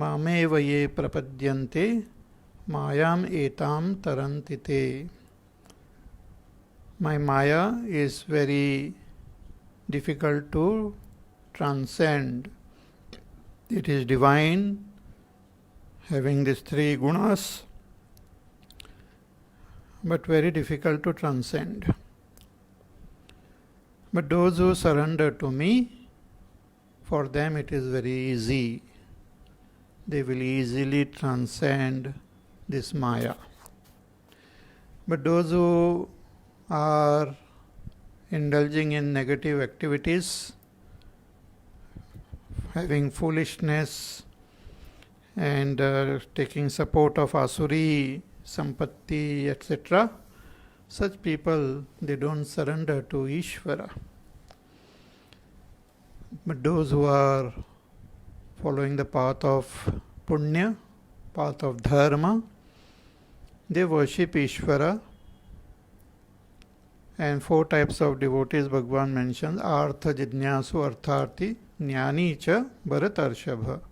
मामेव ये प्रपद्यन्ते mayam etam tarantite. My Maya is very difficult to transcend. It is divine, having these three gunas, but very difficult to transcend. But those who surrender to me, for them it is very easy. They will easily transcend this Maya. But those who are indulging in negative activities, having foolishness and taking support of Asuri, Sampatti, etc., such people, they don't surrender to Ishvara. But those who are following the path of Punya, path of Dharma, they worship Ishvara. And four types of devotees Bhagavan mentions: Artha, Jidnyasu, Artharthi, Jnani cha, Bharatarshabha.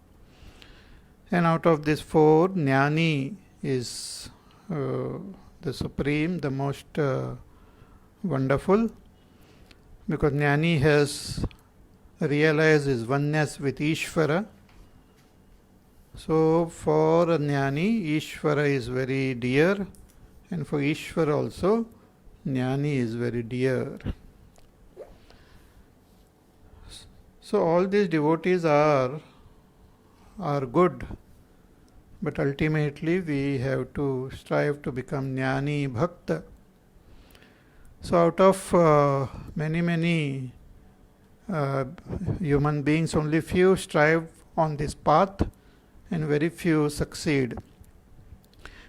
And out of these four, Jnani is the supreme, the most wonderful, because Jnani has realized his oneness with Ishvara. So for a Jnani, Ishvara is very dear, and for Ishvara also, Jnani is very dear. So all these devotees are good, but ultimately we have to strive to become Jnani Bhakta. So out of many human beings, only few strive on this path and very few succeed.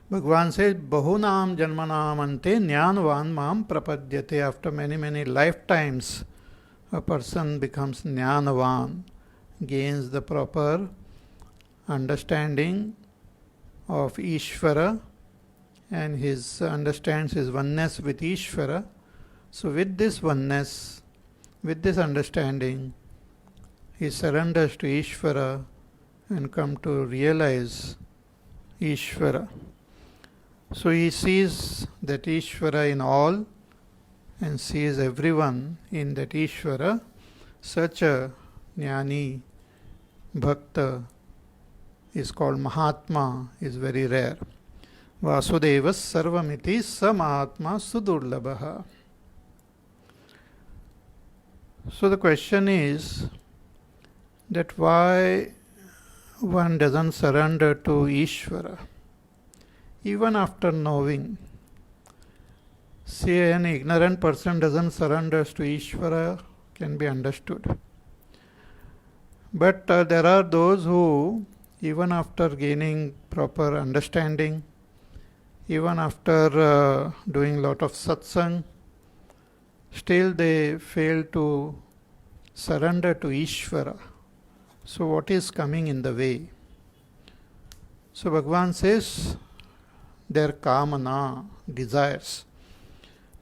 Bhagavan says, Bahunam janmanam ante jnanvan mam prapadyate. After many lifetimes, a person becomes jnanavan, gains the proper understanding of Ishvara, and his understands his oneness with Ishvara. So with this oneness, with this understanding, he surrenders to Ishvara and come to realize Ishvara. So he sees that Ishvara in all and sees everyone in that Ishvara. Such a Jnani Bhakta is called Mahatma, is very rare. Vasudevas sarvamiti sa Mahatma sudurlabha. So the question is that why one doesn't surrender to Ishvara even after knowing. See, an ignorant person doesn't surrender to Ishvara, can be understood. But there are those who, even after gaining proper understanding, even after doing a lot of satsang, still they fail to surrender to Ishvara. So what is coming in the way? So Bhagavan says, their kamana, desires.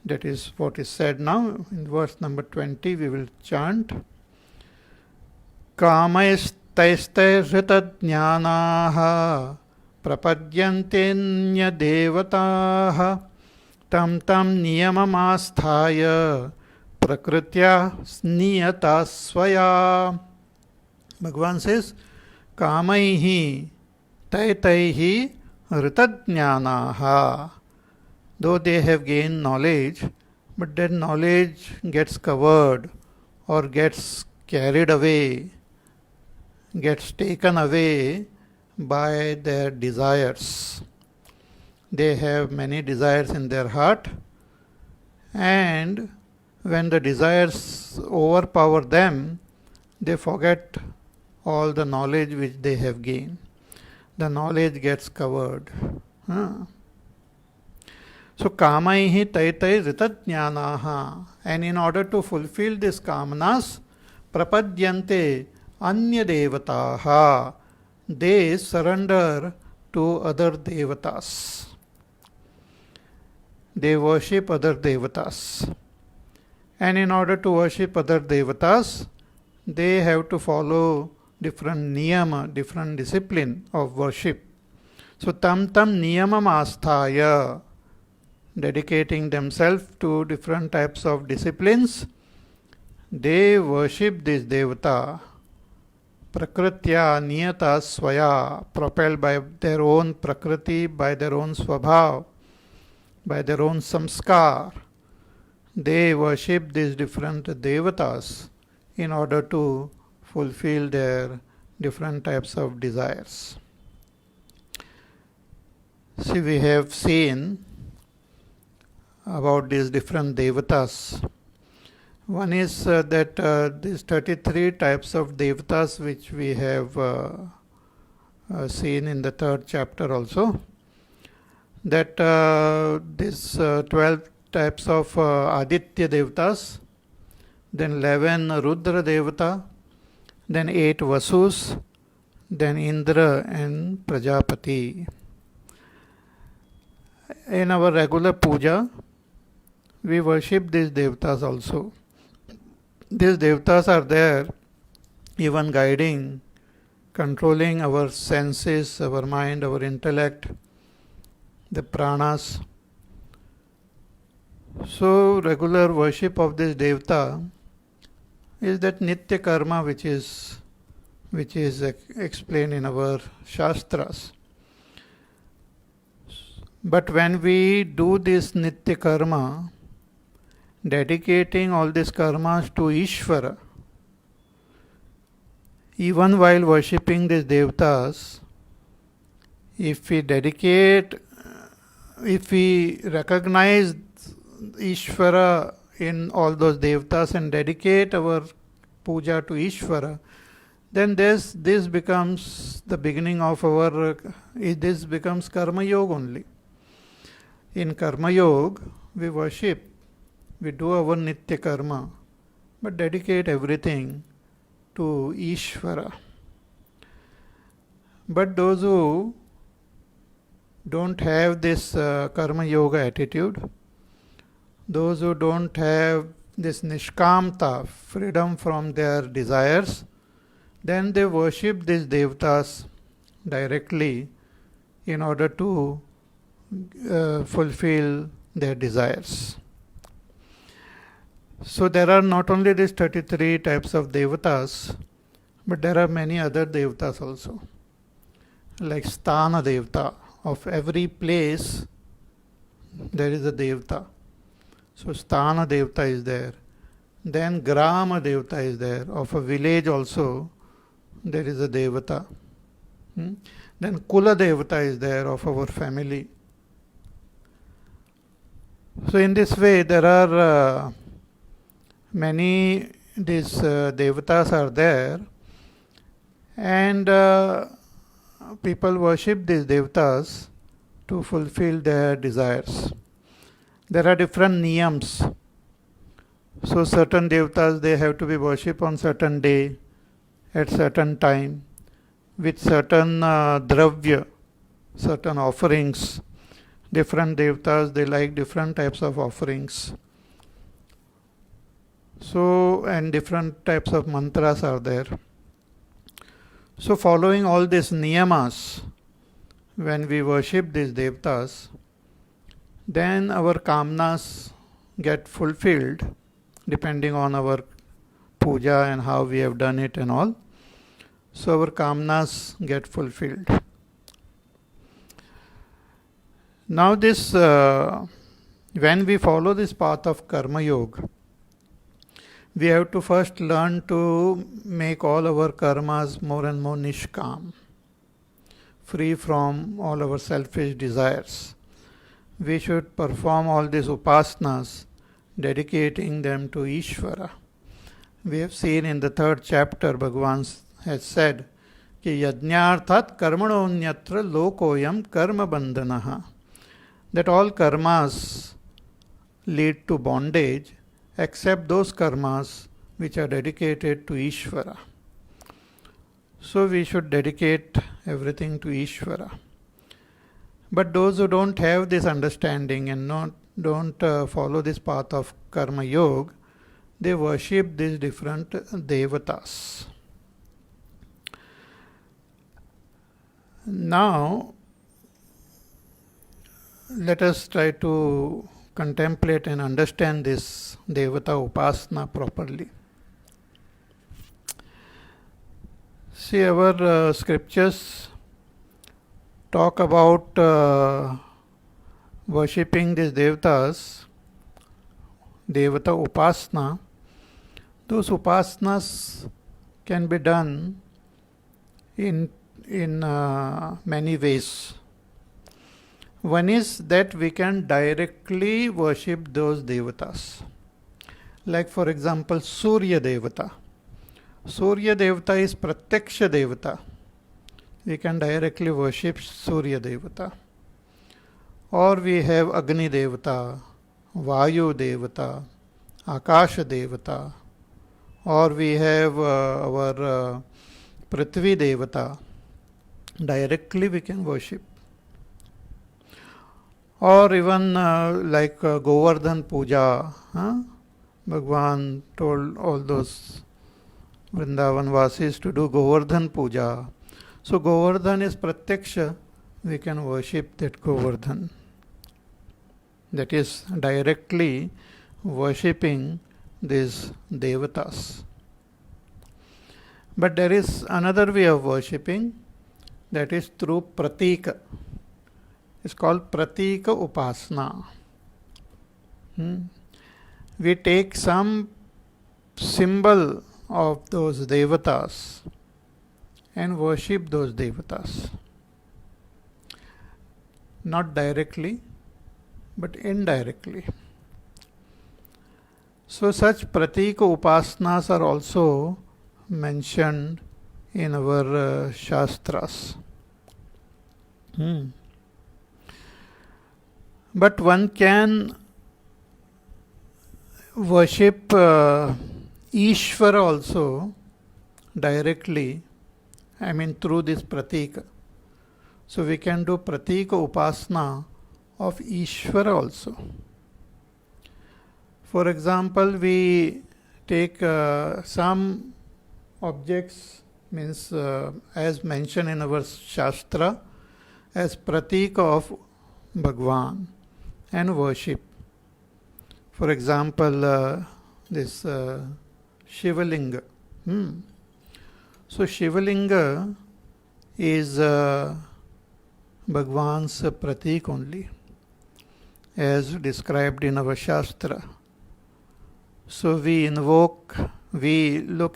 That is what is said now. In verse number 20 we will chant. Kamaistaistairritadnyanaha prapadyantenya devataha tam niyamamasthaya prakritya sniyata svaya. Bhagavan says, Kamaihi taitaihi ritadnyanaha. Though they have gained knowledge, but that knowledge gets covered or gets carried away, gets taken away by their desires. They have many desires in their heart, and when the desires overpower them, they forget all the knowledge which they have gained. The knowledge gets covered. So kamaihi taitai ritadnyanaha. And in order to fulfill these kamanas, prapadyante anya devataha. They surrender to other devatas. They worship other devatas. And in order to worship other devatas, they have to follow different niyama, different discipline of worship. So tam niyamam asthaya, dedicating themselves to different types of disciplines, they worship this devata prakritya niyata swaya, propelled by their own prakriti, by their own swabhav, by their own samskar. They worship these different devatas in order to fulfill their different types of desires. See, we have seen about these different devatas. One is that these 33 types of devatas which we have seen in the third chapter also, that these 12 types of Aditya devatas, then 11 Rudra devata, then 8 Vasus, then Indra and Prajapati. In our regular puja, we worship these devatas also. These devatas are there even guiding, controlling our senses, our mind, our intellect, the pranas. So regular worship of this devata is that nitya karma which is explained in our shastras. But when we do this nitya karma, dedicating all these karmas to Ishvara, even while worshipping these devatas, if we recognize Ishvara in all those devatas and dedicate our puja to Ishvara, then this becomes the beginning of this becomes Karma Yoga only. In Karma Yoga, we worship, we do our Nitya Karma, but dedicate everything to Ishvara. But those who don't have this Karma Yoga attitude, those who don't have this Nishkamta, freedom from their desires, then they worship these devatas directly in order to fulfill their desires. So there are not only these 33 types of devatas, but there are many other devatas also. Like Sthana Devata, of every place there is a devata. So Sthana Devata is there. Then Grama Devata is there. Of a village also there is a devata. Then Kula Devata is there, of our family. So in this way there are many these devatas are there, and people worship these devatas to fulfill their desires. There are different niyams. So certain devatas, they have to be worshipped on certain day, at certain time, with certain dravya, certain offerings. Different devatas, they like different types of offerings. So, and different types of mantras are there. So following all these niyamas, when we worship these devatas, then our kamnas get fulfilled depending on our puja and how we have done it and all. So our kamnas get fulfilled. Now this, when we follow this path of Karma Yoga, we have to first learn to make all our karmas more and more nishkam, free from all our selfish desires. We should perform all these upasanas, dedicating them to Ishvara. We have seen in the third chapter, Bhagavan has said, कि यज्ञार्थात् कर्मणोऽन्यत्र लोकोऽयं कर्म बन्धनः, that all karmas lead to bondage except those karmas which are dedicated to Ishvara. So we should dedicate everything to Ishvara. But those who don't have this understanding and don't follow this path of Karma Yoga, they worship these different devatas. Now, let us try to contemplate and understand this Devata Upasana properly. See, our scriptures talk about worshipping these devatas, Devata Upasana. Those upasanas can be done in many ways. One is that we can directly worship those devatas. Like for example, Surya Devata. Surya Devata is Pratyaksha Devata. We can directly worship Surya Devata. Or we have Agni Devata, Vayu Devata, Akasha Devata. Or we have our Prithvi Devata. Directly we can worship. Or even like Govardhan Puja. Bhagwan told all those Vrindavan Vasis to do Govardhan Puja. So Govardhan is Pratyaksha. We can worship that Govardhan. That is directly worshipping these devatas. But there is another way of worshipping, that is through pratika. It's called pratika upasana. We take some symbol of those devatas and worship those devatas. Not directly, but indirectly. So such pratika upasanas are also mentioned in our shastras. But one can worship Ishvara also directly, through this pratika. So we can do pratika upasana of Ishvara also. For example, we take some objects, as mentioned in our Shastra, as pratika of Bhagwan and worship. For example, this Shivalinga. So Shivalinga is Bhagwan's pratik only, as described in our Shastra. So we look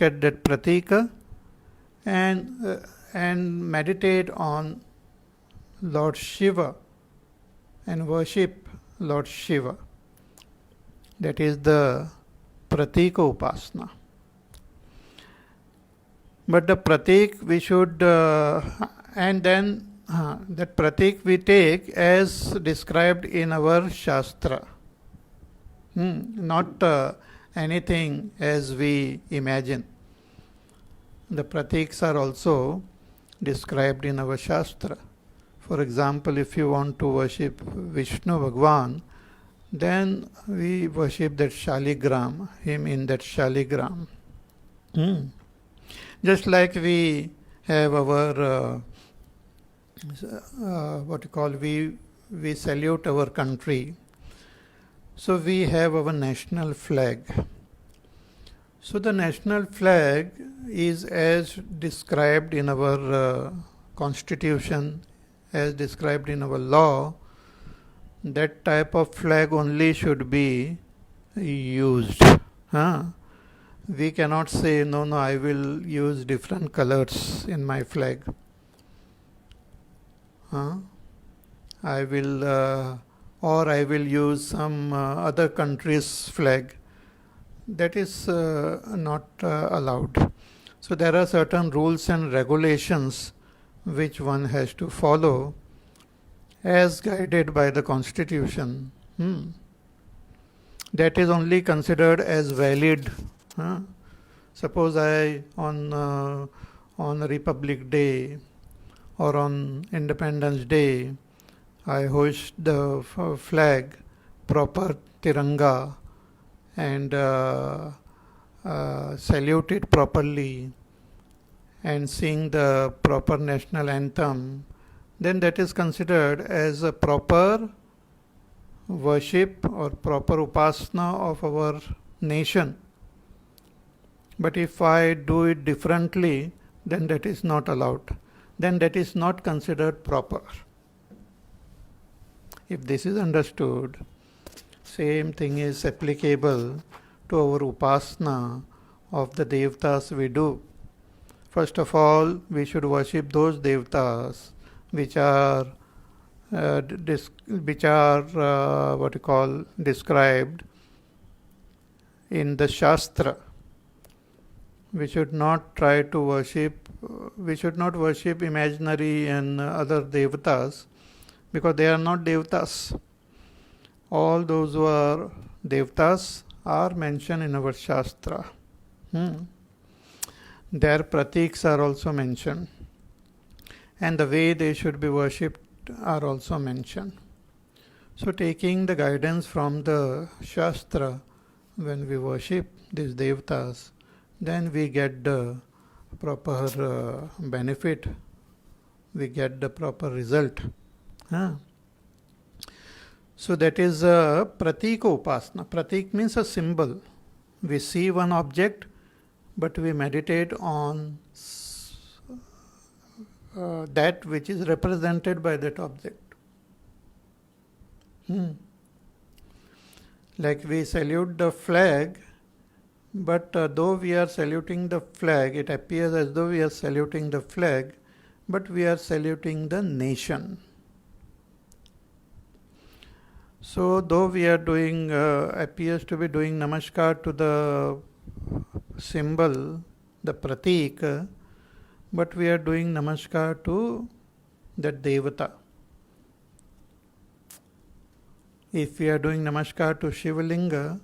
at that pratika and meditate on Lord Shiva and worship Lord Shiva. That is the pratika upasana. But the pratik we should, and then that pratik we take as described in our Shastra. Not anything as we imagine. The pratiks are also described in our Shastra. For example, if you want to worship Vishnu Bhagwan, then we worship that Shaligram, him in that Shaligram. Just like we have our, we salute our country. So we have our national flag. So the national flag is as described in our constitution, as described in our law. That type of flag only should be used. We cannot say, no, I will use different colors in my flag. I will use some other country's flag. That is not allowed. So there are certain rules and regulations which one has to follow as guided by the constitution. That is only considered as valid. Suppose on Republic Day or on Independence Day, I hoist the flag, proper Tiranga, and salute it properly and sing the proper national anthem then that is considered as a proper worship or proper upasana of our nation. But if I do it differently, then that is not allowed. Then that is not considered proper. If this is understood, same thing is applicable to our upasana of the devatas we do. First of all, we should worship those devatas which are described in the Shastra. We should not try to worship, we should not worship imaginary and other devatas, because they are not devatas. All those who are devatas are mentioned in our Shastra. Their pratiks are also mentioned, and the way they should be worshipped are also mentioned. So taking the guidance from the Shastra, when we worship these devatas, then we get the proper benefit, we get the proper result. So that is a pratika upasana. Pratik means a symbol. We see one object, but we meditate on that which is represented by that object. Like we salute the flag, but though we are saluting the flag, it appears as though we are saluting the flag, but we are saluting the nation. So though we are doing, appears to be doing namaskar to the symbol, the pratik, but we are doing namaskar to that devata. If we are doing namaskar to Shivalinga,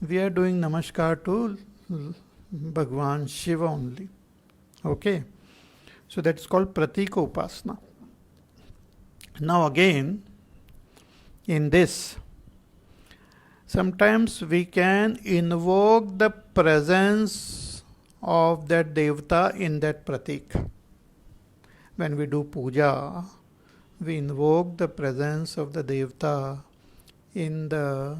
we are doing namaskar to Bhagwan Shiva only. Okay? So that's called pratika upasana. Now again, in this, sometimes we can invoke the presence of that devata in that pratik. When we do puja, we invoke the presence of the devata in the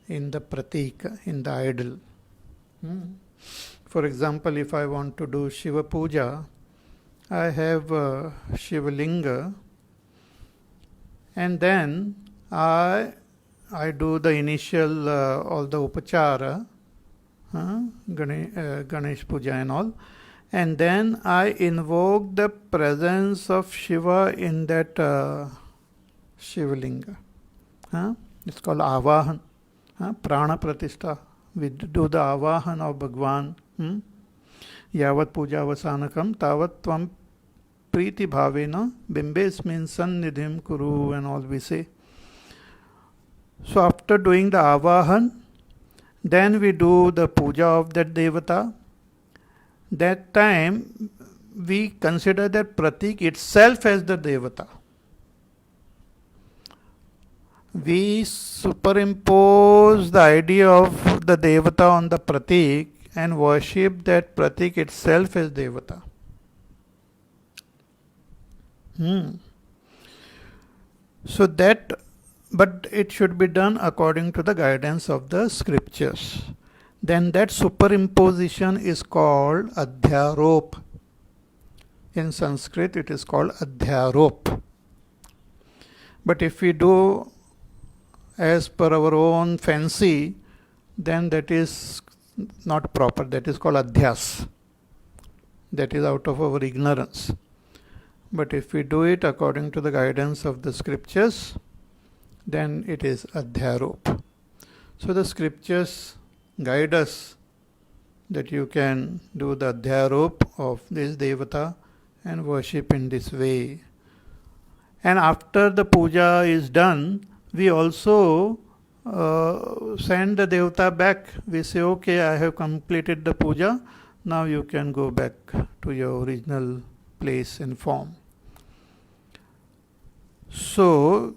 pratik, in the idol. For example, if I want to do Shiva puja, I have Shivalinga, and then I do the initial all the upachara, Ganesh puja and all, and then I invoke the presence of Shiva in that Shivalinga. It's called avahan, prana pratishtha. We do the avahan of Bhagwan. Yavat puja vasanakam tavat tvam priti bhavena bimbesmin sannidhim kuru, and all we say. So after doing the avahan, then we do the puja of that devata. That time we consider that pratik itself as the devata. We superimpose the idea of the devata on the pratik and worship that pratik itself as devata. So that, but it should be done according to the guidance of the scriptures. Then that superimposition is called adhyarop. In Sanskrit it is called adhyarop. But if we do as per our own fancy, then that is not proper. That is called adhyas. That is out of our ignorance. But if we do it according to the guidance of the scriptures, then it is adhyarop. So the scriptures guide us that you can do the adhyarop of this devata and worship in this way. And after the puja is done, we also send the devata back. We say, okay, I have completed the puja, now you can go back to your original place and form. So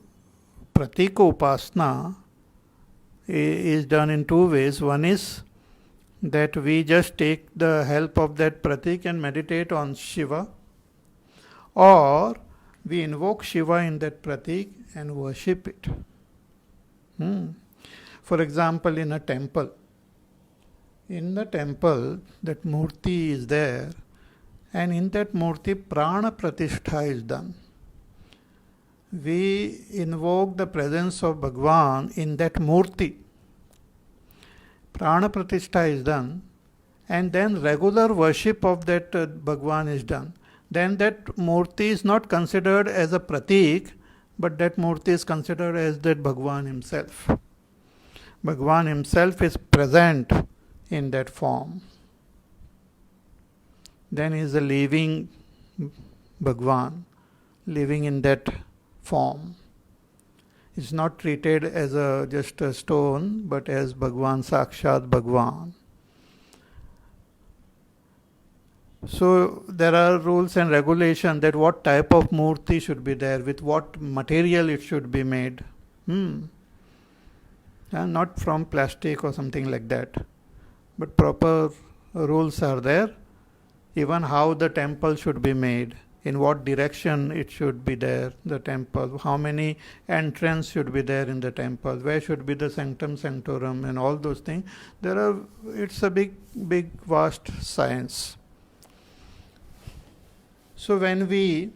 pratika upasana is done in two ways. One is that we just take the help of that pratik and meditate on Shiva, or we invoke Shiva in that pratik and worship it. For example, in the temple, that murti is there, and in that murti, prana pratishtha is done. We invoke the presence of Bhagwan in that murti. Prana pratishtha is done, and then regular worship of that Bhagwan is done. Then that murti is not considered as a pratik, but that murti is considered as that Bhagwan himself. Bhagwan himself is present in that form. Then he is a living Bhagwan, living in that form. It's not treated as just a stone, but as Bhagwan, Sakshat Bhagwan. So there are rules and regulations that what type of murti should be there, with what material it should be made. And not from plastic or something like that. But proper rules are there. Even how the temple should be made, in what direction it should be there, the temple, how many entrance should be there in the temple, where should be the sanctum sanctorum, and all those things. It's a big, vast science. So when we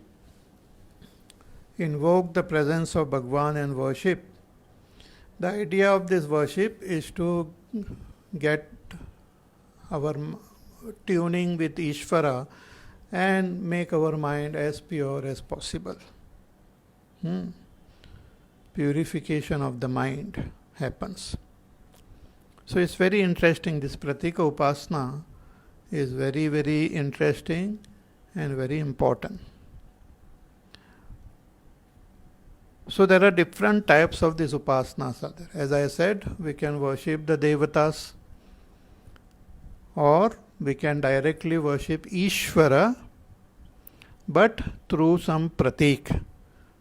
invoke the presence of Bhagwan and worship, the idea of this worship is to get our tuning with Ishvara and make our mind as pure as possible. Purification of the mind happens. So it's very interesting. This Pratika Upasana is very, very interesting and very important. So there are different types of these upasanas. As I said, we can worship the Devatas, or we can directly worship Ishvara, but through some pratik.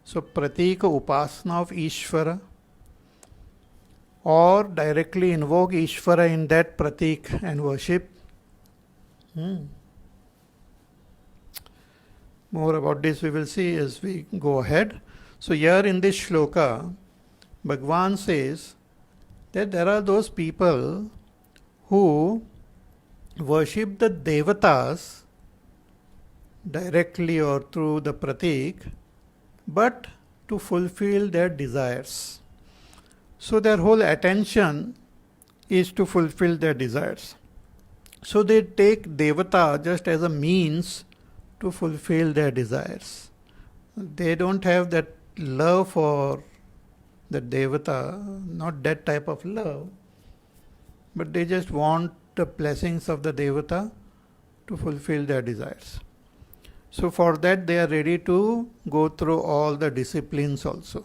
So pratika upasana of Ishvara, or directly invoke Ishvara in that pratik and worship. More about this we will see as we go ahead. So here in this shloka, Bhagwan says that there are those people who worship the Devatas directly or through the pratik, but to fulfill their desires. So their whole attention is to fulfill their desires. So they take Devata just as a means to fulfill their desires. They don't have that love for the Devata, not that type of love, but they just want the blessings of the Devata to fulfill their desires. So for that they are ready to go through all the disciplines also.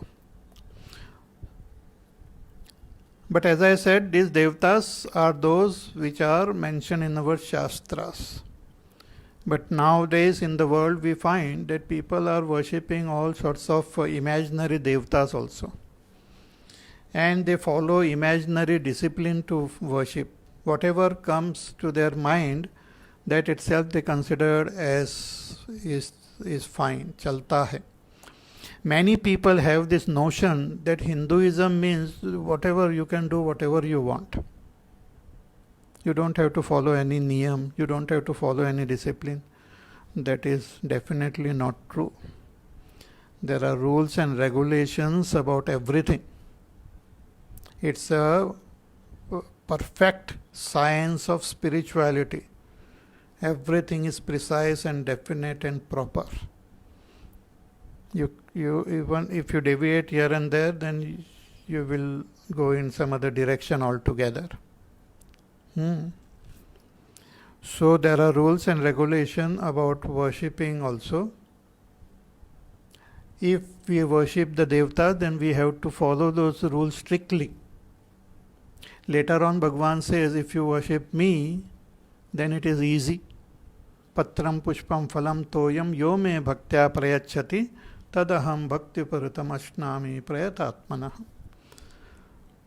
But as I said, these Devatas are those which are mentioned in our Shastras. But nowadays in the world we find that people are worshipping all sorts of imaginary Devatas also. And they follow imaginary discipline to worship. Whatever comes to their mind, that itself they consider as is fine, chalta hai. Many people have this notion that Hinduism means whatever you can do, whatever you want. You don't have to follow any niyam, you don't have to follow any discipline. That is definitely not true. There are rules and regulations about everything. It's a perfect science of spirituality. Everything is precise and definite and proper. You even if you deviate here and there, then you will go in some other direction altogether. So there are rules and regulation about worshipping also. If we worship the Devatas, then we have to follow those rules strictly. Later on, Bhagwan says, if you worship me, then it is easy. Patram pushpam phalam toyam yo me bhaktya prayachati tadaham bhakti paritam ashnami prayatatmanah.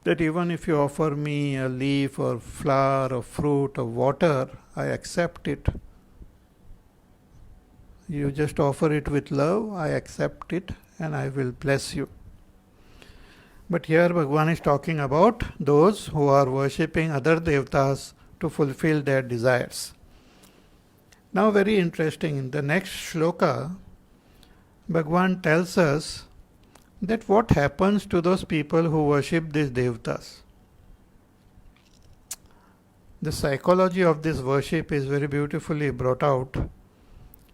That even if you offer me a leaf or flower or fruit or water, I accept it You just offer it with love, I accept it and I will bless you. But here Bhagwan is talking about those who are worshipping other devtas to fulfill their desires. Now very interesting, in the next shloka, Bhagwan tells us that what happens to those people who worship these devtas. The psychology of this worship is very beautifully brought out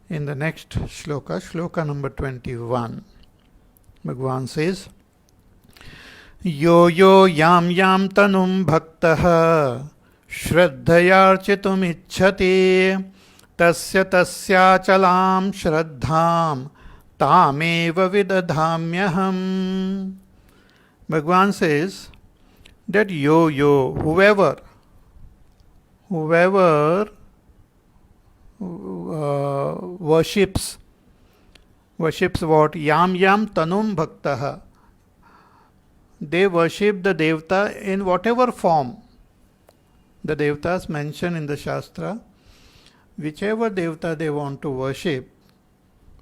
in the next shloka, shloka number 21. Bhagwan says, Yo yo yam yam tanum bhaktaha shraddhayarchitum ichhati tasya tasyachalam shraddham tameva vidadhamyaham. Bhagwan says that yo, whoever worships what? Yam tanum bhaktaha. They worship the devta in whatever form. The devtas mentioned in the Shastra, whichever devta they want to worship,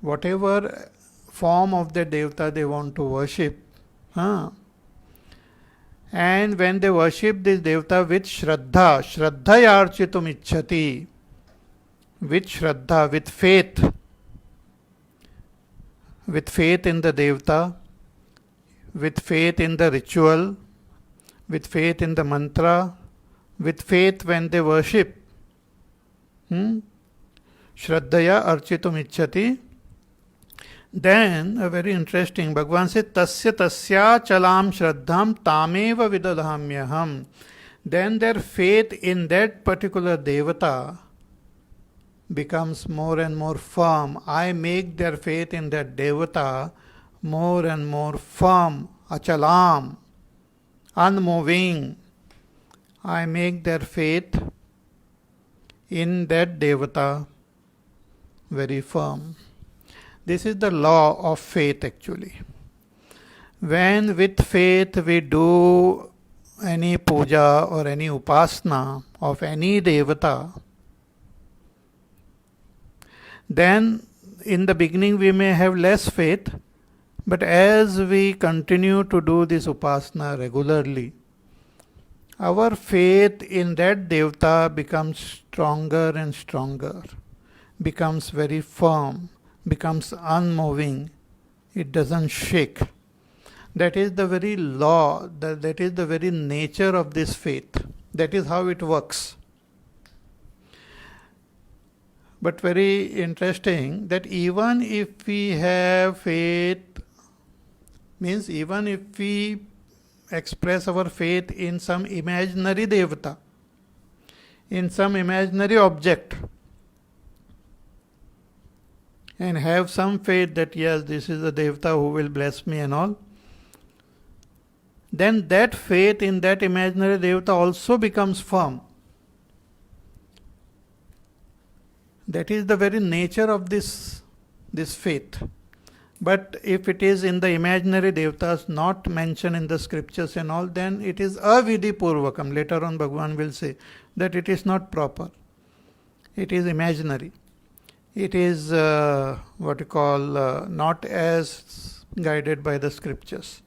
whatever form of the devta they want to worship, and when they worship this devta with shraddhayarchitum ichhati, with shraddha, with faith in the devta, with faith in the ritual, with faith in the mantra, with faith when they worship. Shraddhaya architum ichhati. Then, a very interesting, Bhagwan says, Tasya tasya chalam shraddham tameva vidadhamyaham. Then their faith in that particular devata becomes more and more firm. I make their faith in that devata more and more firm, achalam, unmoving. I make their faith in that devata very firm. This is the law of faith actually. When with faith we do any puja or any upasana of any devata, then in the beginning we may have less faith, but as we continue to do this upasana regularly, our faith in that devata becomes stronger and stronger, becomes very firm, becomes unmoving, it doesn't shake. That is the very law, that is the very nature of this faith. That is how it works. But very interesting that even if we have faith, means even if we express our faith in some imaginary devata, in some imaginary object, and have some faith that yes, this is the devata who will bless me and all, then that faith in that imaginary devata also becomes firm. That is the very nature of this faith. But if it is in the imaginary devatas not mentioned in the scriptures and all, then it is avidhi purvakam. Later on Bhagwan will say that it is not proper. It is imaginary. It is not as guided by the scriptures.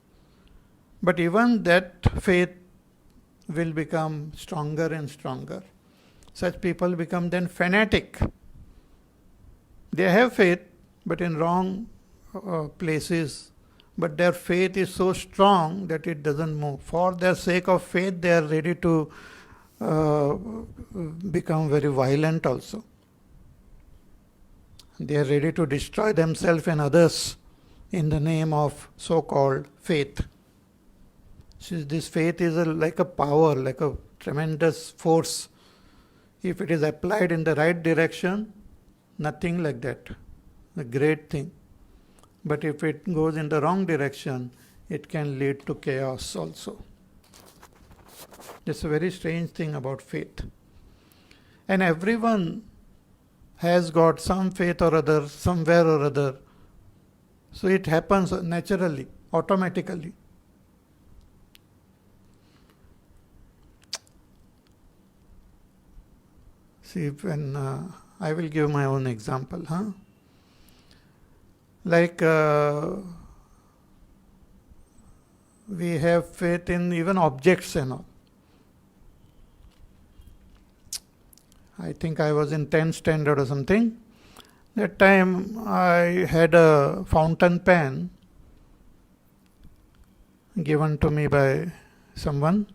But even that faith will become stronger and stronger. Such people become then fanatic. They have faith, but in wrong places, but their faith is so strong that it doesn't move. For their sake of faith, they are ready to become very violent also. They are ready to destroy themselves and others in the name of so-called faith. This faith is like a power, like a tremendous force. If it is applied in the right direction, nothing like that. A great thing. But if it goes in the wrong direction, it can lead to chaos also. That's a very strange thing about faith. And everyone has got some faith or other, somewhere or other. So it happens naturally, automatically. See, when I will give my own example. Like we have faith in even objects and all. I think I was in 10th standard or something. That time I had a fountain pen given to me by someone.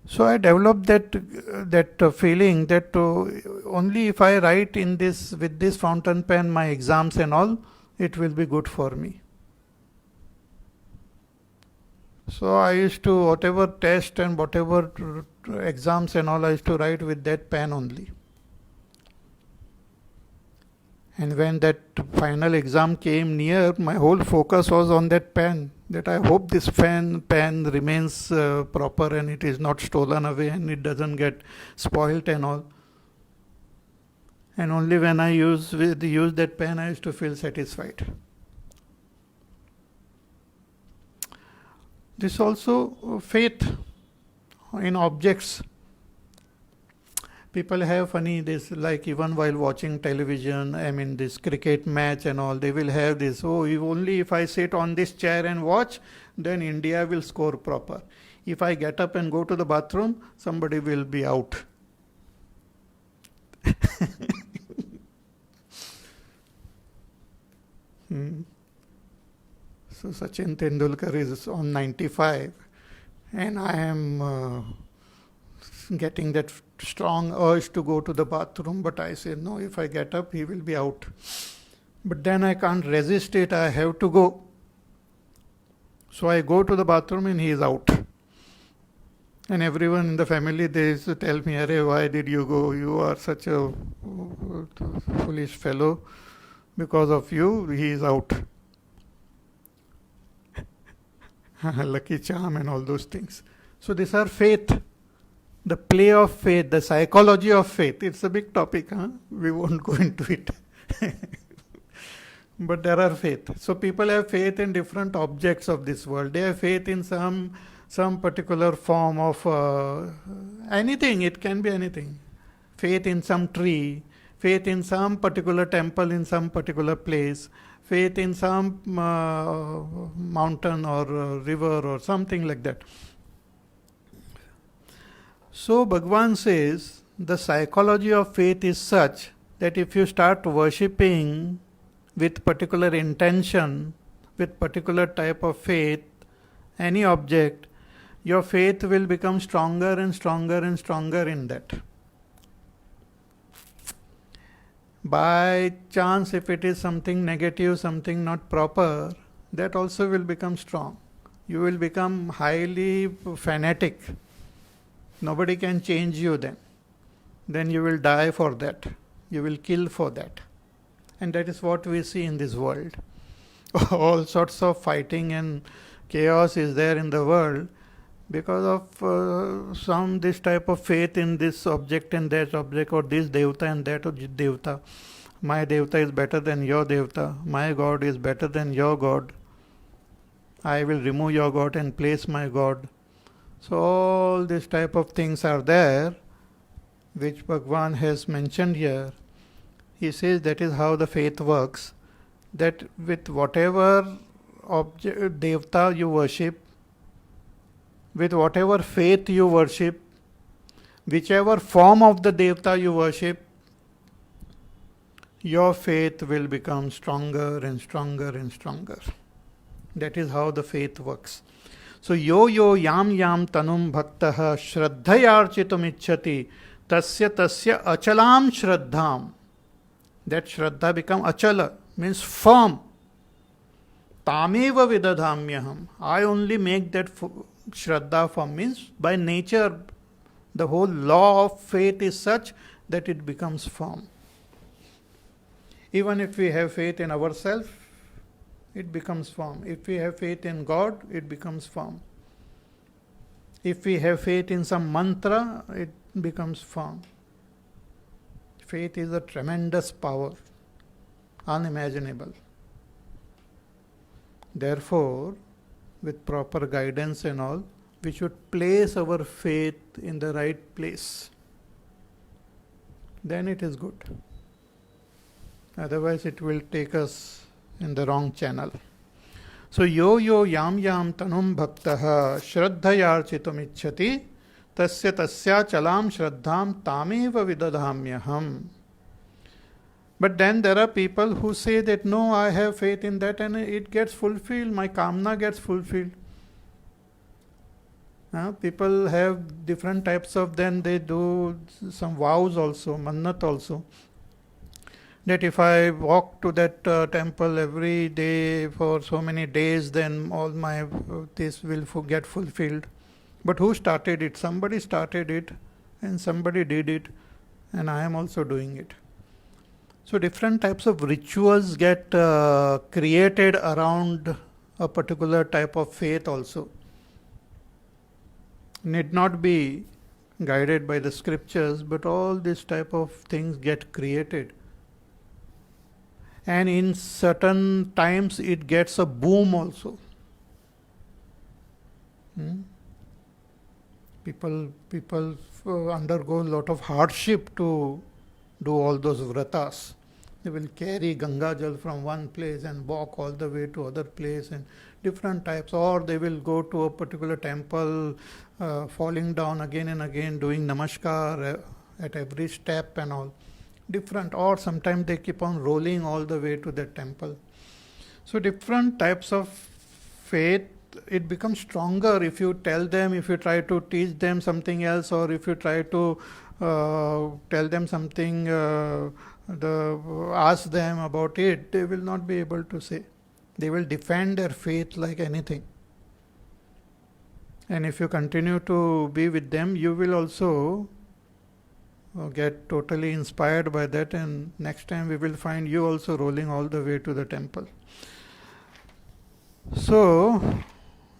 So I developed that feeling that only if I write in this with this fountain pen my exams and all, it will be good for me. So I used to whatever test and whatever exams and all I used to write with that pen only. And when that final exam came near, my whole focus was on that pen. That I hope this pen remains proper and it is not stolen away and it doesn't get spoilt and all. And only when I use that pen, I used to feel satisfied. This also faith in objects. People have funny this, like even while watching television, I mean this cricket match and all, they will have this, oh, if I sit on this chair and watch, then India will score proper. If I get up and go to the bathroom, somebody will be out. So Sachin Tendulkar is on 95 and I am getting that strong urge to go to the bathroom, but I say no, if I get up he will be out. But then I can't resist it, I have to go. So I go to the bathroom and he is out. And everyone in the family, they used to tell me, Arey, why did you go? You are such a foolish fellow. Because of you, he is out. Lucky charm and all those things. So these are faith. The play of faith, the psychology of faith. It's a big topic, huh? We won't go into it. But there are faith. So people have faith in different objects of this world. They have faith in some particular form of anything. It can be anything. Faith in some tree. Faith in some particular temple in some particular place. Faith in some mountain or river or something like that. So Bhagavan says the psychology of faith is such that if you start worshipping with particular intention, with particular type of faith, any object, your faith will become stronger and stronger and stronger in that. By chance, if it is something negative, something not proper, that also will become strong. You will become highly fanatic. Nobody can change you then. Then you will die for that. You will kill for that. And that is what we see in this world. All sorts of fighting and chaos is there in the world because of some this type of faith in this object and that object, or this devta and that devta. My devta is better than your devta. My God is better than your God. I will remove your God and place my God. So all these type of things are there, which Bhagavan has mentioned here. He says that is how the faith works, that with whatever object, devta you worship, with whatever faith you worship, whichever form of the devta you worship, your faith will become stronger and stronger and stronger. That is how the faith works. So yo yam tanum bhaktaha shraddhayarchitum ichchati tasya achalam shraddham. That shraddha become achala, means firm. Tameva vidadhamyaham. I only make that shraddha firm, means by nature the whole law of faith is such that it becomes firm. Even if we have faith in ourselves, it becomes firm. If we have faith in God, it becomes firm. If we have faith in some mantra, it becomes firm. Faith is a tremendous power, unimaginable. Therefore, with proper guidance and all, we should place our faith in the right place. Then it is good. Otherwise, it will take us in the wrong channel. So yo yo yam yam tanum bhaktaha shraddhayarchitum ichchati tasya tasya chalam shraddham tameva vidadhamyaham. But then there are people who say that no, I have faith in that and it gets fulfilled, my kamna gets fulfilled. People have different types of, then they do some vows also, mannat also. That if I walk to that temple every day for so many days, then all my this will get fulfilled. But who started it? Somebody started it and somebody did it, and I am also doing it. So different types of rituals get created around a particular type of faith also. Need not be guided by the scriptures, but all this type of things get created. And in certain times it gets a boom also. People undergo a lot of hardship to do all those vratas. They will carry Ganga Jal from one place and walk all the way to other place, and different types. Or they will go to a particular temple, falling down again and again, doing namaskar at every step and all. Different. Or sometimes they keep on rolling all the way to the temple. So different types of faith, it becomes stronger if you tell them, if you try to teach them something else, or if you try to tell them something, ask them about it, they will not be able to say. They will defend their faith like anything. And if you continue to be with them, you will also get totally inspired by that, and next time we will find you also rolling all the way to the temple. So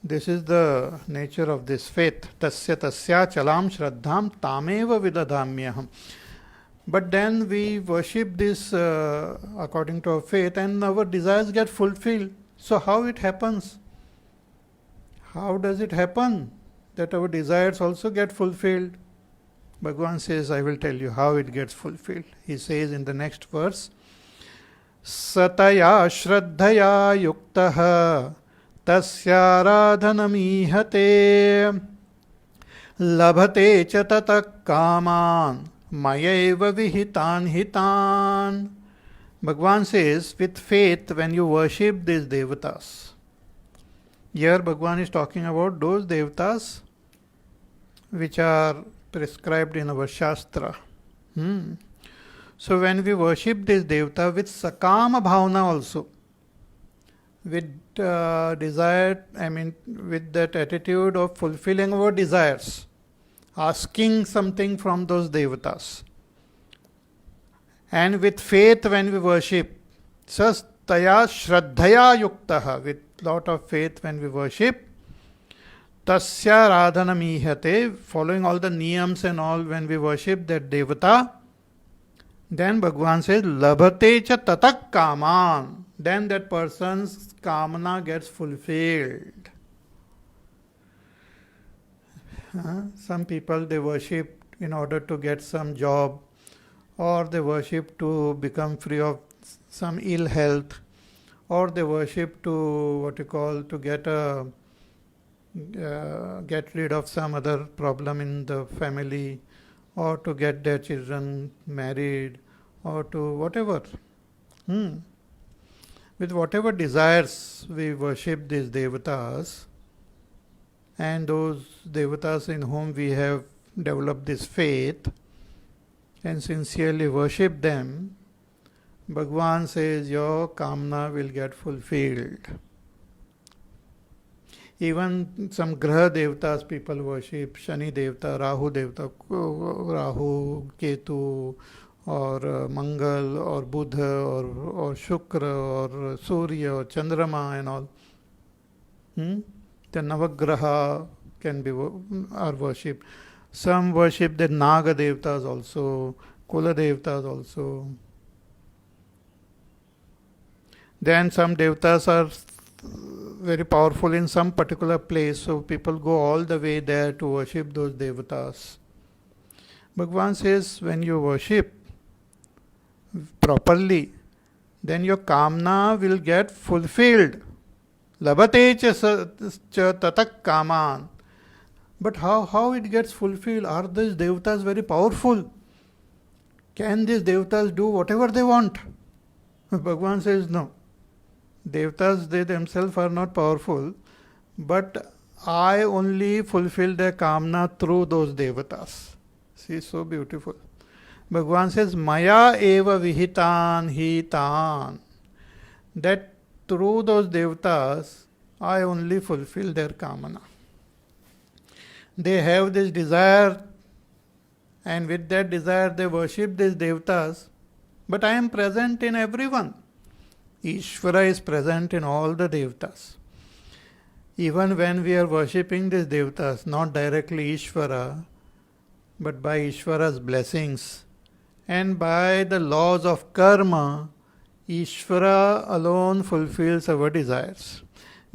this is the nature of this faith. Tasya tasya chalam shraddham tameva vidadhamyaham. But then we worship this according to our faith, and our desires get fulfilled. So how it happens? How does it happen that our desires also get fulfilled? Bhagavan says, I will tell you how it gets fulfilled. He says in the next verse, Sataya shraddhaya yuktaha tasyaradhanamihate labhate cha tatak kaman mayeva vihitan hitan. Bhagavan says, with faith, when you worship these devatas. Here Bhagavan is talking about those devatas which are prescribed in our Shastra. So when we worship this devata with sakama bhavana also, with desire, with that attitude of fulfilling our desires, asking something from those devatas, and with faith when we worship, sastaya shraddhaya yuktaha, with lot of faith when we worship, tasya radhana mihate, following all the niyams and all, when we worship that devata, then Bhagavan says, labhate cha tatak kaman, then that person's kamana gets fulfilled. Some people, they worship in order to get some job, or they worship to become free of some ill health, or they worship to to get rid of some other problem in the family, or to get their children married, or to whatever. With whatever desires we worship these devatas, and those devatas in whom we have developed this faith and sincerely worship them, Bhagavan says your kamna will get fulfilled. Even some graha devatas people worship, Shani devata, Rahu devata, Rahu, Ketu, or Mangal, or Buddha, or Shukra, or Surya, or Chandrama and all. The Navagraha are worshipped. Some worship the Naga devatas also, Kula devatas also. Then some devatas are very powerful in some particular place, so people go all the way there to worship those devatas. Bhagavan says, when you worship properly, then your kamna will get fulfilled. Labate cha tatak kaman. But how it gets fulfilled? Are these devatas very powerful? Can these devatas do whatever they want? Bhagavan says no. Devatas, they themselves are not powerful, but I only fulfill their kamna through those devatas. See, so beautiful. Bhagavan says, Maya eva vihitan hitan. That through those devatas, I only fulfill their kamana. They have this desire, and with that desire they worship these devatas, but I am present in everyone. Ishvara is present in all the devatas. Even when we are worshipping these devatas, not directly Ishvara, but by Ishvara's blessings and by the laws of karma, Ishvara alone fulfills our desires,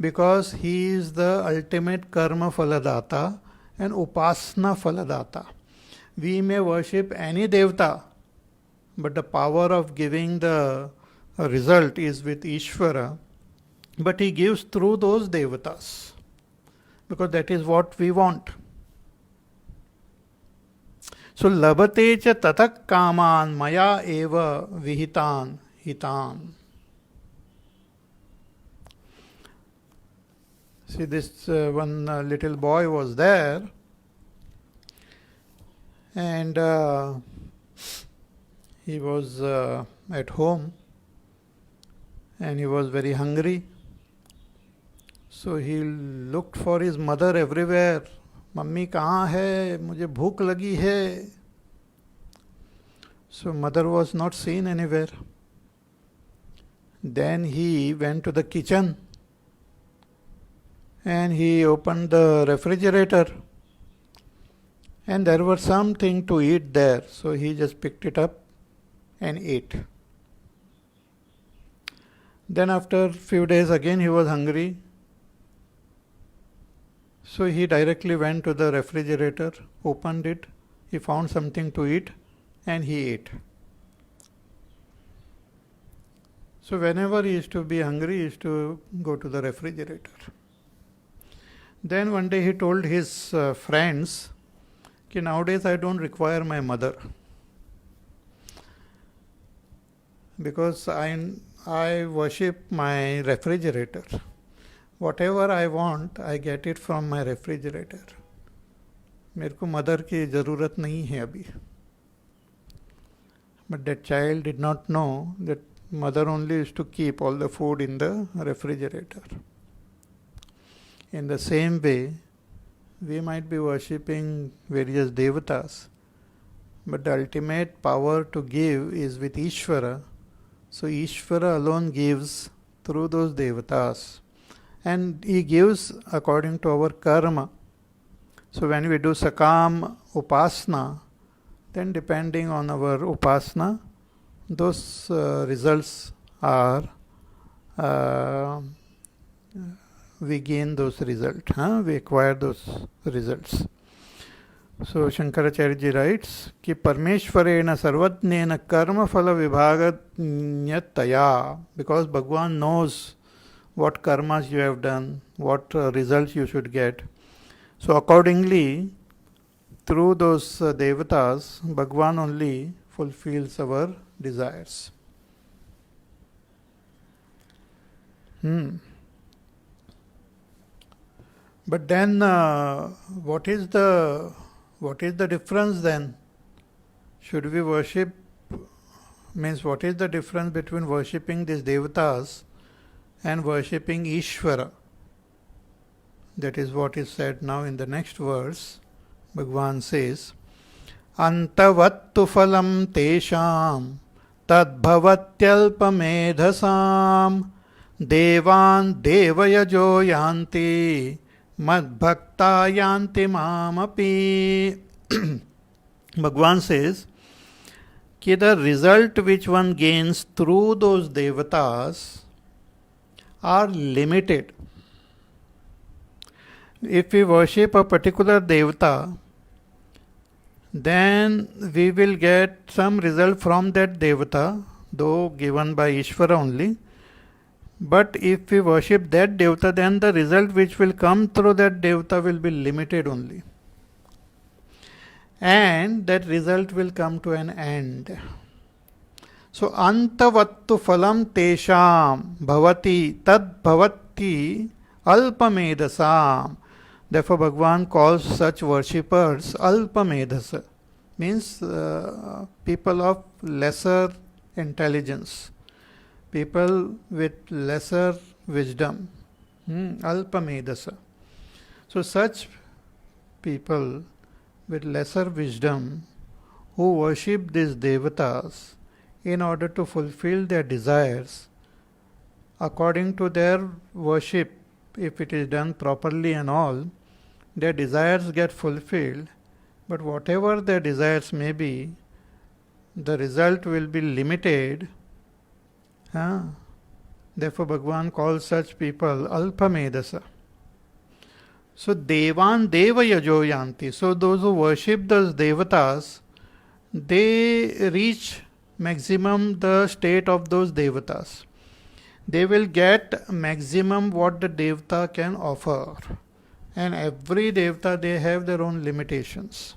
because he is the ultimate karma phaladata and upasana phaladata. We may worship any devata, but the power of giving the result is with Ishvara, but he gives through those devatas, because that is what we want. So labate cha tatak kaman maya eva vihitan hitan. See, this one little boy was there, and he was at home, and he was very hungry. So he looked for his mother everywhere. Mummy कहाँ है, मुझे भूख लगी है. So mother was not seen anywhere. Then he went to the kitchen and he opened the refrigerator, and there was something to eat there. So he just picked it up and ate. Then after a few days again he was hungry. So he directly went to the refrigerator, opened it, he found something to eat, and he ate. So whenever he used to be hungry, he used to go to the refrigerator. Then one day he told his friends, कि nowadays I don't require my mother, because I worship my refrigerator. Whatever I want, I get it from my refrigerator. मेरे को mother की ज़रूरत नहीं है अभी. But that child did not know that mother only used to keep all the food in the refrigerator. In the same way, we might be worshipping various devatas, but the ultimate power to give is with Ishvara. So Ishvara alone gives through those devatas, and he gives according to our karma. So when we do sakam upasana, then depending on our upasana, those results are, we gain those results, we acquire those results. So Shankaracharya ji writes कि परमेश्वरेण सर्वज्ञेन कर्म फल विभागज्ञतया, because Bhagavan knows what karmas you have done, what results you should get. So accordingly, through those devatas, Bhagavan only fulfills our desires. But then, what is the difference then? Should we worship? Means, what is the difference between worshipping these devatas and worshipping Ishvara? That is what is said now in the next verse. Bhagavan says, Antavattu phalam tesham tadbhavatyalpamedhasam devan devayajo yanti madbhakta yanti mamapi. Bhagavan says that the result which one gains through those devatas are limited. If we worship a particular devata, then we will get some result from that devata, though given by Ishvara only. But if we worship that Devata, then the result which will come through that Devata will be limited only. And that result will come to an end. So, antavattu phalam tesham bhavati tad bhavati alpamedasam. Therefore, Bhagavan calls such worshippers alpamedasa, means people of lesser intelligence, people with lesser wisdom, alpamedasa. So, such people with lesser wisdom who worship these devatas in order to fulfill their desires according to their worship, if it is done properly and all, their desires get fulfilled, but whatever their desires may be, the result will be limited. Therefore, Bhagavan calls such people alpamedasa. So, devan deva yajo yanti. So, those who worship those devatas, they reach maximum the state of those devatas. They will get maximum what the devata can offer. And every devata, they have their own limitations.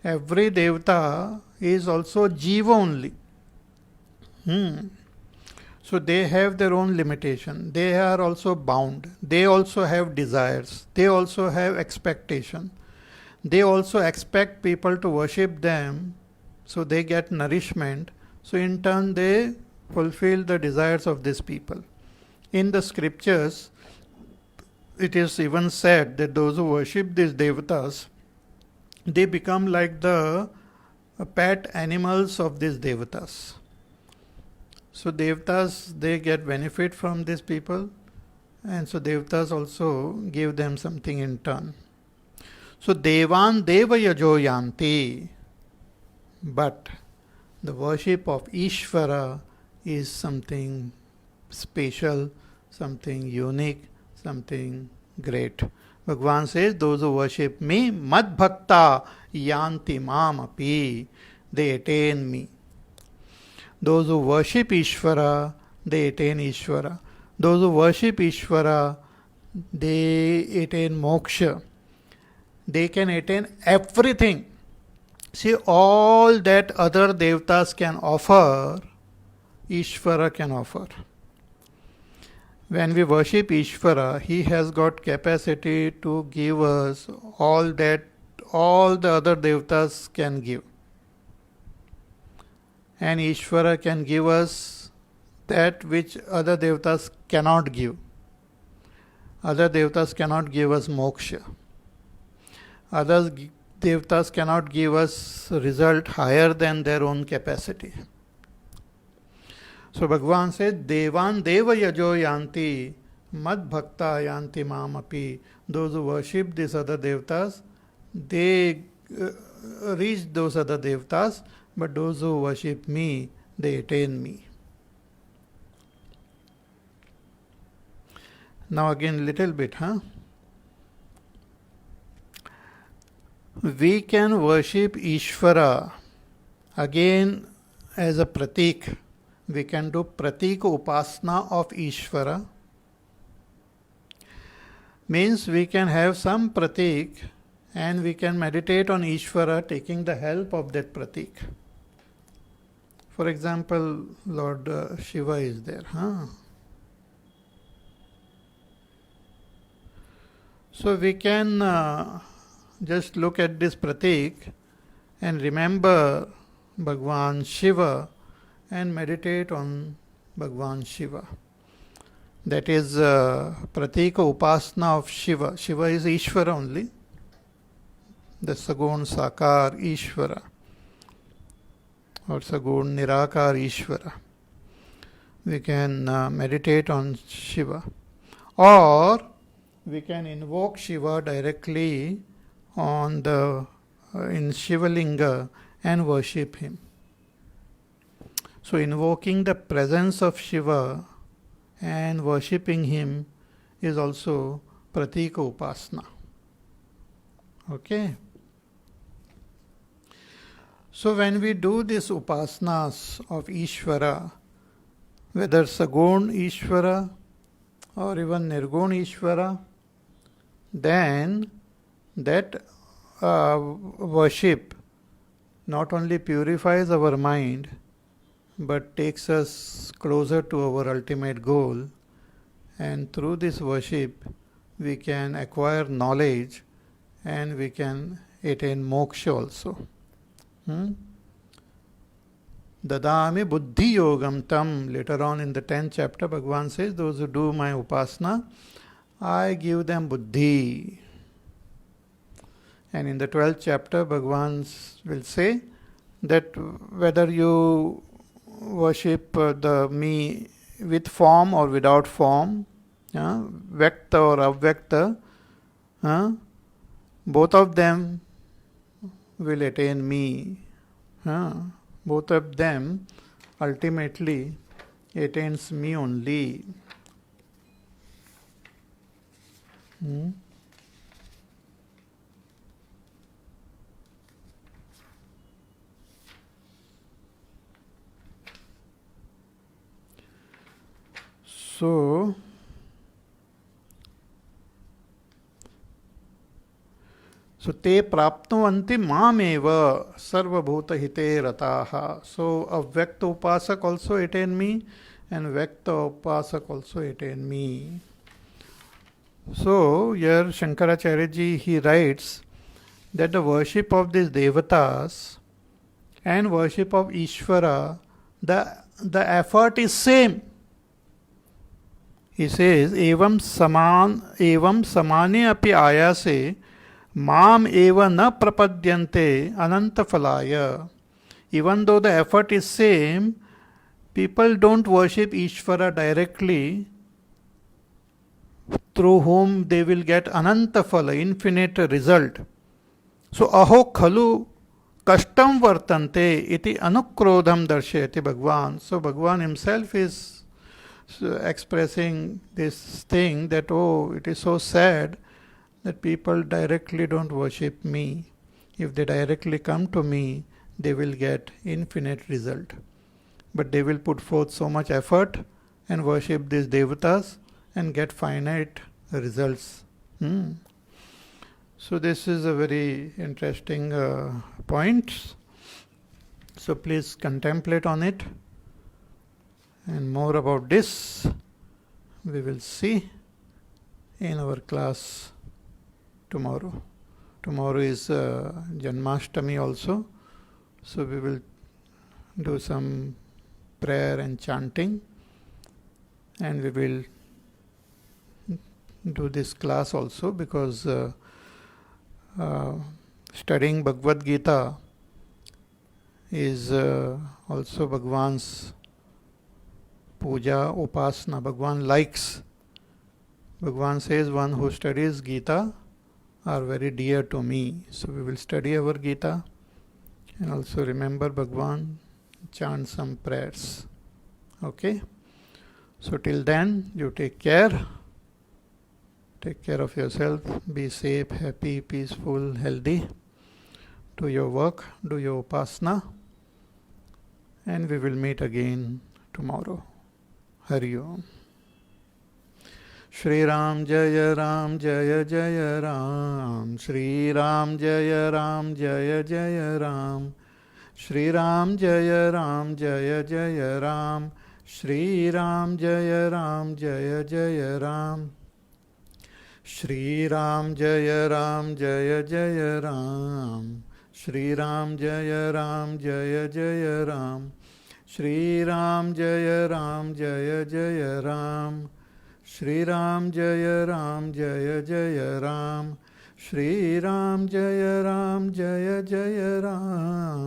Every devata is also jiva only. So they have their own limitation. They are also bound. They also have desires. They also have expectation. They also expect people to worship them, so they get nourishment. So in turn they fulfill the desires of these people. In the scriptures, it is even said that those who worship these devatas, they become like the pet animals of these devatas. So devatas, they get benefit from these people, and so devatas also give them something in turn. So devan deva yajo yanti. But the worship of Ishvara is something special, something unique, something great. Bhagavan says, those who worship me, mad bhakta yanti mam api, they attain me. Those who worship Ishvara, they attain Ishvara. Those who worship Ishvara, they attain moksha. They can attain everything. See, all that other devatas can offer, Ishvara can offer. When we worship Ishvara, he has got capacity to give us all that all the other devatas can give. And Ishvara can give us that which other devatas cannot give. Other devatas cannot give us moksha. Other devatas cannot give us result higher than their own capacity. So Bhagavan said, Devan deva yajo yanti, mad bhakta yanti mamapi. Those who worship these other devatas, they reach those other devatas, but those who worship me, they attain me. Now again little bit, We can worship Ishvara again as a pratik. We can do pratik upasana of Ishvara. Means we can have some pratik and we can meditate on Ishvara taking the help of that pratik. For example, Lord Shiva is there. So we can just look at this pratik and remember Bhagwan Shiva and meditate on Bhagwan Shiva. That is pratika upasana of Shiva. Shiva is Ishvara only. The Sagun Sakar Ishvara or Sagun Nirakar Ishvara. We can meditate on Shiva, or we can invoke Shiva directly on the in Shivalinga and worship him. So invoking the presence of Shiva and worshipping him is also pratika upasana. Okay. So when we do this upasanas of Ishvara, whether Sagun Ishvara or even Nirgun Ishvara, then that worship not only purifies our mind but takes us closer to our ultimate goal, and through this worship we can acquire knowledge and we can attain moksha also. Dadami buddhi yogam tam. Later on in the 10th chapter, Bhagavan says, those who do my upasana, I give them buddhi. And in the 12th chapter, Bhagavan will say that whether you worship the me with form or without form, Vyakta or Avyakta, both of them will attain me. Both of them ultimately attains me only. So te praptvanti mameva sarvabhuta hite rataha. So Avyakta Upasak also attain me and Vyakta Upasak also attain me. So here Shankaracharya ji, he writes that the worship of these devatas and worship of Ishvara, the effort is same. He says, evam samane api ayase Mam eva na prapadyante ananta falaya. Even though the effort is same, people don't worship Ishvara directly, through whom they will get ananta phala, infinite result. So aho khalu kashtam vartante iti anukrodham darshayati Bhagwan. So Bhagwan himself is expressing this thing that, oh, it is so sad that people directly don't worship me. If they directly come to me, they will get infinite result. But they will put forth so much effort and worship these devatas and get finite results. So this is a very interesting point. So please contemplate on it. And more about this we will see in our class tomorrow. Tomorrow is Janmashtami also. So we will do some prayer and chanting. And we will do this class also because studying Bhagavad Gita is also Bhagwan's puja, upasana. Bhagwan likes. Bhagwan says, one who studies Gita are very dear to me. So we will study our Gita and also remember Bhagwan, chant some prayers. Okay? So till then, you take care. Take care of yourself. Be safe, happy, peaceful, healthy. Do your work, do your upasana. And we will meet again tomorrow. Hari Om. Shri Ram Jaya Ram Jaya Jaya Ram. Shri Ram Jaya Ram Jaya Jaya Ram. Shri Ram Jaya Ram Jaya Jaya Ram. Shri Ram Jaya Ram Jaya Jaya Ram. Shri Ram Jaya Ram Jaya Jaya Ram. Shri Ram Jaya Ram Jaya Jaya Ram. Shri Ram Jaya Ram Jaya Jaya Ram. Shri Ram Jaya Ram Jaya Jaya Ram. Shri Ram Jaya Ram Jaya Jaya Ram.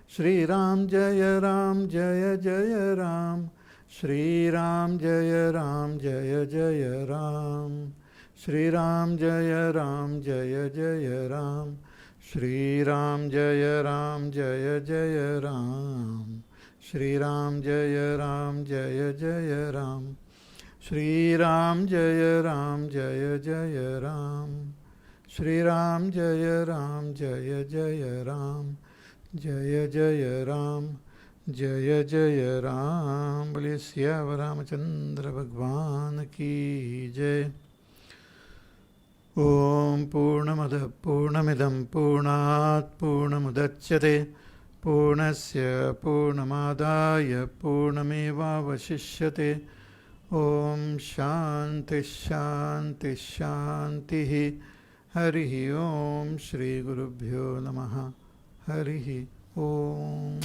Shri Ram Jaya Ram Jaya Jaya Ram. Shri Ram Jaya Ram Jaya Jaya Ram. Shri Ram Jaya Ram Jaya Jaya Ram. Shri Ram Jaya Ram Jaya Jaya Ram. Shri Ram Jaya Ram Jaya Jaya Ram. Shri Ram Jaya Ram Jaya Jaya Ram. Shri Ram Jaya Ram Jaya Jaya Ram. जय जय राम, जय जय राम। बोलिए सियावर रामचंद्र भगवान की जय। ओम पूर्णमदः पूर्णमिदं पूर्णात् पूर्णमुदच्यते पूर्णस्य पूर्णमादाय पूर्णमेवावशिष्यते। ओम शांति शांति शांति। हरिः ओम। श्री गुरुभ्यो नमः। हरिः ओम।